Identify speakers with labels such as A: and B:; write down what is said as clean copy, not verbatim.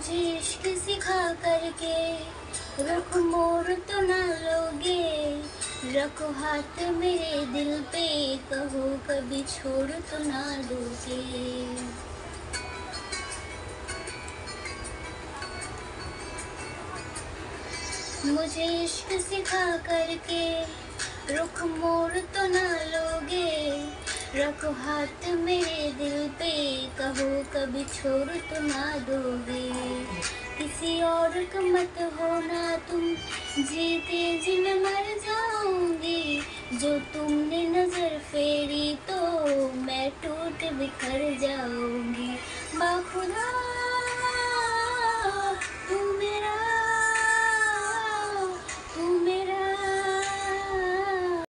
A: मुझे इश्क सिखा करके रुख मोड़ तो ना लोगे, रखो हाथ मेरे दिल पे, कहो कभी छोड़ तो ना दोगे। मुझे इश्क सिखा करके रुख मोड़ तो ना लोगे, रखो हाथ मेरे दिल पे, कहो कभी छोड़ तो ना दोगे। किसी और का मत होना तुम, जीते जी मैं मर जाऊंगी। जो तुमने नजर फेरी तो मैं टूट बिखर जाऊंगी। बाखुदा